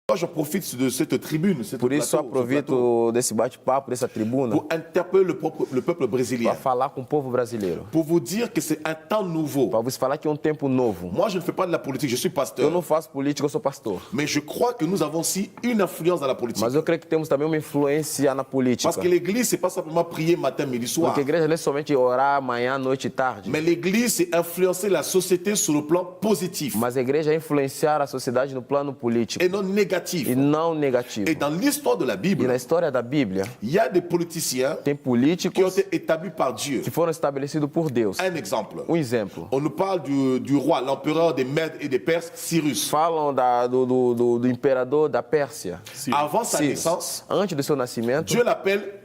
Moi, je profite de cette tribune, Por isso, aproveito desse bate-papo, dessa tribuna, pour interpeller le peuple brésilien, para falar com o povo brasileiro, pour vous dire que c'est un temps nouveau. para vos falar que é um tempo novo. Moi, je ne fais pas de la politique, je suis Eu pasteur. não faço política, eu sou pastor. Mais je crois que nous avons aussi une influence dans la politique. Mas eu creio que temos também uma influência na política. Parce que l'église, c'est pas simplement prier matin, midi, soir. Porque a igreja não é somente orar manhã, noite e tarde. Mais l'église, c'est influencer la société sur le plan positif Mas a igreja é influenciar a sociedade no plano político et non négatif. e não negativo. Et dans l'histoire de la E Bible, na história da Bíblia, il y a des politiciens tem qui ont políticos été établis par Dieu. que foram estabelecidos por Deus. Un exemple. Exemplo. On nous parle du roi, l'empereur des Mèdes et des Perses, Cyrus. Falam do imperador da Pérsia. Avant sa Ciro. naissance, Antes do seu nascimento,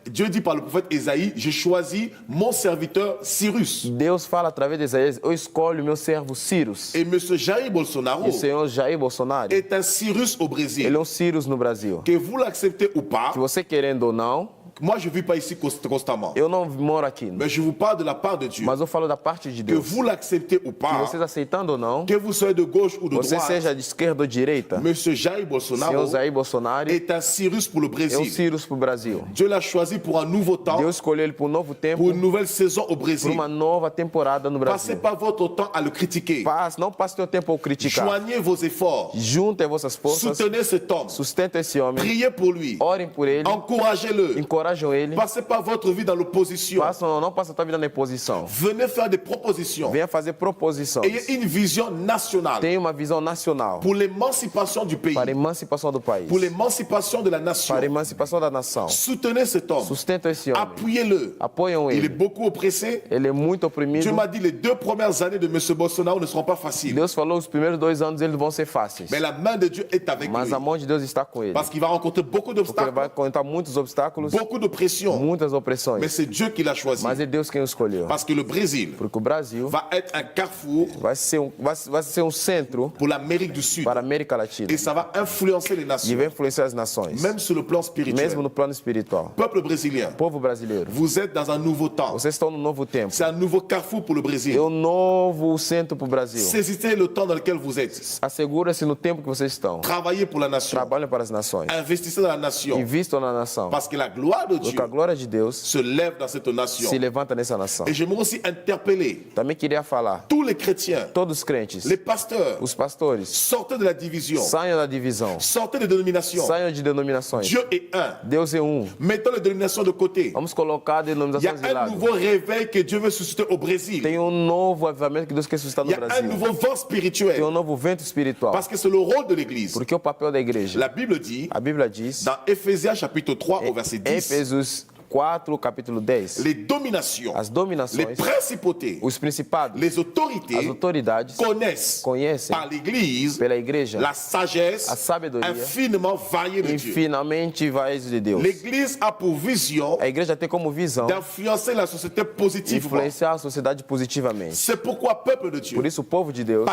Dieu dit par le prophète Ésaïe, j'ai choisi mon serviteur Cyrus. Deus fala através de Isaías, eu escolho o meu servo Cyrus. Et M. Jair Bolsonaro E o senhor Jair Bolsonaro, est un Cyrus au Brésil. ele é um Cyrus no Brasil. Que vous l'acceptez ou pas, Que você querendo ou não, moi je ne vis pas ici constamment. eu não moro aqui. Mais je vous parle de la part de Dieu. Mas eu falo da parte de Que Deus. vous l'acceptez ou Que pas, vocês aceitando ou não, que vous soyez de gauche ou de você droite, seja de esquerda ou direita, M. Jair senhor Bolsonaro Jair Bolsonaro é est un Cyrus pour le um Brésil. Cyrus para o Brasil. Dieu l'a choisi pour un nouveau temps, Deus escolheu ele para um novo tempo, pour une nouvelle saison au para Brésil. uma nova temporada no Passez Brasil. pas votre temps à le critiquer. Não passe seu tempo a criticar. Joignez vos efforts. Juntem vossas forças, Soutenez cet homme. sustentem esse homem, Priez pour lui. orem por ele, Encouragez-le. encorajam ele. Passez pas votre vie dans l'opposition. Não passa a tua vida na imposição. Venez faire des propositions. Venha fazer proposições. Ayez une vision nationale Tenha uma visão nacional pour l'émancipation du pays, para a emancipação do país, pour l'émancipation de la nation. para a emancipação da nação. Soutenez cet homme. Sustentam esse homem. Appuyez-le. Apoiam Il est ele. beaucoup oppressé. Ele é muito oprimido. Dieu m'a dit les 2 premières années de M. Bolsonaro ne seront pas faciles. Deus falou os primeiros 2 anos eles vão ser fáceis. Mais la main de Dieu est avec Mas lui. a mão de Deus está com ele. Parce qu'il va rencontrer beaucoup Porque ele d'obstacles, vai encontrar muitos obstáculos, beaucoup de pression. muitas Mais opressões. c'est Dieu qui l'a choisi. Mas é Deus quem o escolheu. Parce que le Brésil Porque o Brasil va être un carrefour vai ser um centro pour l'Amérique du Sud. para a América Latina. Et ça va influencer les E nations, vai influenciar as nações. même sur le plan spirituel. Mesmo no plano espiritual. Peuple brésilien, Povo brasileiro, vous êtes dans un nouveau temps. vocês estão num novo tempo. C'est un nouveau carrefour pour le Brésil. É um novo centro para o Brasil. Saisissez le temps dans lequel vous êtes. Assegura-se no tempo que vocês estão. Travaillez pour la nation. Trabalhem para as nações. Investissez dans la nation. Invistam na nação. Parce que la gloire de Dieu Porque a glória de Deus se lève dans cette nation. se levanta nessa nação. Et j'aimerais aussi interpeller Também queria falar, tous les chrétiens, todos os crentes, les pasteurs, os pastores, sortez de la division, saiam da divisão, sortez des dénominations. saiam de denominações. Dieu est un. Deus é um. Mettons les dénominations de côté. Vamos colocar a Il y a denominações de un lado. nouveau réveil que Dieu veut susciter au Brésil. Tem novo avivamento que Deus quer suscitar Il no y a un Brasil. nouveau vent Tem spirituel. novo vento espiritual. Parce que c'est le rôle de l'Église. Porque o papel da igreja, La Bible dit, a Bíblia diz, dans Éphésiens chapitre 3 au verset 10, Éfesos 4, capítulo 10, les dominations, as les dominações, principautés, os principados, les as autorités autoridades connaissent par l'Église pela igreja la sagesse a sabedoria infiniment variée de Dieu. infinamente vais de Deus. L'Église a pour vision A igreja tem como visão d'influencer la société positivement. influenciar a sociedade positivamente. C'est pourquoi, peuple de Dieu, Por isso, o povo de Deus,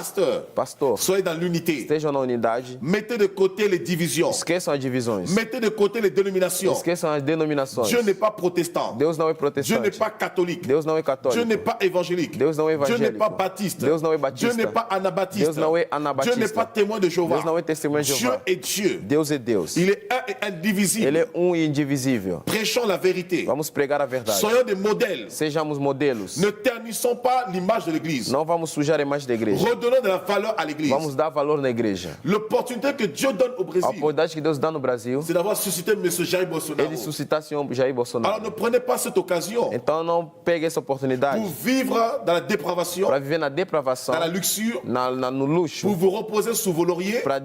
pastor, soyez dans l'unité. estejam na unidade, Mettez de côté les divisions. esqueçam as divisões, Mettez de côté les dénominations. esqueçam as denominações. Dieu n'est pas protestant. Deus não é Dieu protestante. n'est pas catholique. Deus não é Dieu católico. n'est pas évangélique. Deus não é Dieu n'est evangélico. pas baptiste. Deus não é Dieu batista. n'est pas anabaptiste. Deus não é Dieu anabatista. n'est pas témoin de Jéhovah. Deus não é testemunha de Dieu Jeová. est Dieu. Deus é Deus. Il est un et indivisible. Ele é um e indivisível. Prêchons la vérité. Vamos pregar a verdade. Soyons des modèles. Sejamos modelos. Ne ternissons pas l'image de l'Église. Não vamos sujar a imagem da igreja. Redonnons de la valeur à l'Église. Vamos dar valor na igreja. L'opportunité que Dieu donne au A Brésil, oportunidade que Deus dá no Brasil, c'est d'avoir suscité M. Jair Bolsonaro. ele suscitasse Jair Bolsonaro. Alors ne prenez pas cette occasion Então não pegue essa oportunidade pour vivre dans la dépravation, para viver na depravação, dans la luxure, no luxo, pour vous reposer sous vos lauriers para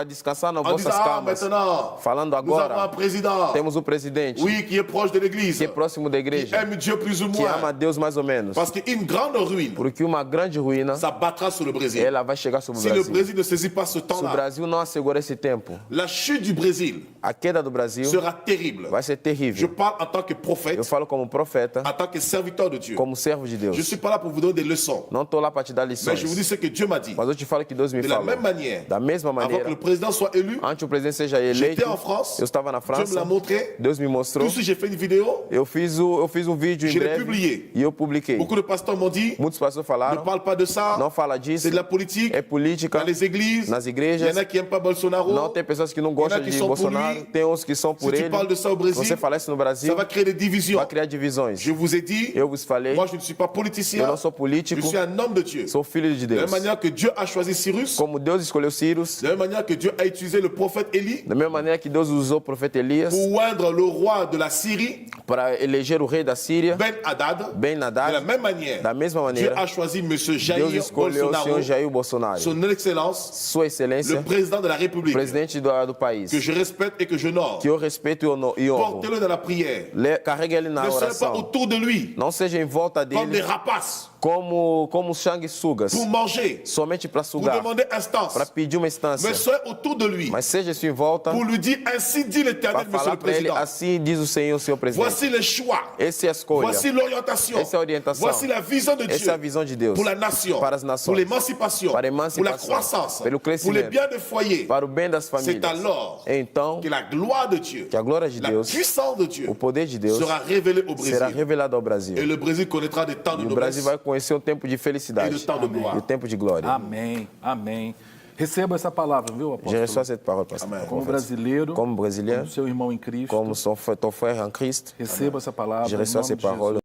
descansar nas en disant vossas ah, camas. maintenant, Falando nous avons un agora, président, temos o presidente oui, qui est proche de l'Église, que é próximo da qui igreja, aime Dieu plus ou que ama moins. Deus mais ou menos. Parce qu'une grande ruine Porque uma grande ruína, s'abattra sur le Brésil. ela vai chegar sobre o Si le Brasil. Brésil ne saisit pas ce Se o temps-là, Brasil não assegurar esse tempo, la chute du Brésil a queda do Brasil sera terrible. vai ser Je terrível. parle parle en tant que prophète, Eu falo como profeta, en tant que serviteur de Dieu. como servo de Je ne Deus. suis pas là pour vous donner des leçons. Não estou lá para te dar Mais lições. je vous dis ce que Dieu m'a dit. Mas eu te falo que Deus me De la falou. même manière, Da mesma avant que maneira, le président soit élu, antes o presidente seja eleito, j'étais en France. eu estava na Dieu me França, l'a montré. Deus me mostrou, Tout de suite, j'ai fait une vidéo. eu fiz um vídeo em Je l'ai breve publié. e eu publiquei. Beaucoup de pasteurs m'ont dit, Muitos pastores ne falaram, parle pas de ça. não fala disso, C'est de la politique. é política, Dans les églises, nas il y igrejas, en a qui n'aiment pas Bolsonaro. não tem pessoas que não gostam que de são por Bolsonaro, lui. tem uns que são por Si tu ele. parles de ça au Brésil, Você fala isso no ça Brasil, va créer des divisions. vai criar divisões. Je vous ai dit, Eu vos falei, moi je ne suis pas eu politicien, não sou je político, suis un homme de Dieu. sou filho de De la Deus. même manière que Dieu a choisi Cyrus, Como Deus escolheu Cyrus, de la même manière que Dieu a utilisé le prophète Élie da mesma maneira que Deus usou o profeta Elias pour oindre le roi de la Syrie, para eleger o rei da Síria, Ben Haddad. Ben De la Haddad, même manière, da mesma Dieu maneira, a choisi M. Deus Jair escolheu o Bolsonaro, senhor Jair Bolsonaro, son excellence, Sua Excelência, le président de la République, presidente do país, que je respecte et que je honore. que eu respeito e honro. Portez-le dans la prière. Carrega ele na Ne soyez pas oração. autour de lui Não seja em volta comme des dele rapaces como sanguessugas, pour manger, somente para pour sugar, demander instance. para pedir uma instância. Mais soyez autour de lui Mas seja isso em volta pour lui dire ainsi dit l'Éternel, para Monsieur falar le para ele, Président. assim diz o Senhor presidente. Voici les choix. Essa é a escolha. Voici l'orientation. Essa é a orientação. Voici la vision de Essa é Dieu a visão de Deus pour la nation, para as nações, pour l'émancipation, para a pour la emancipação, croissance, pelo pour les crescimento, biens des foyers. para o bem das C'est famílias. alors Então, que la gloire de Dieu, que a glória de la Deus, puissance de Dieu o poder de Deus sera révélée au será Brésil. revelado ao Brasil. Et le Brésil connaîtra des temps de E o Brasil noblesse vai conhecer um tempo de et felicidade de temps de e gloire. o tempo de glória. Amém, amém. Receba essa palavra, viu, Je apóstolo? reçois cette parole, pasteur. Amen. Como brasileiro, Como brésilien, como seu irmão em Cristo, como ton frère en Christ, receba essa palavra. je em reçois nome ces de Jesus. paroles.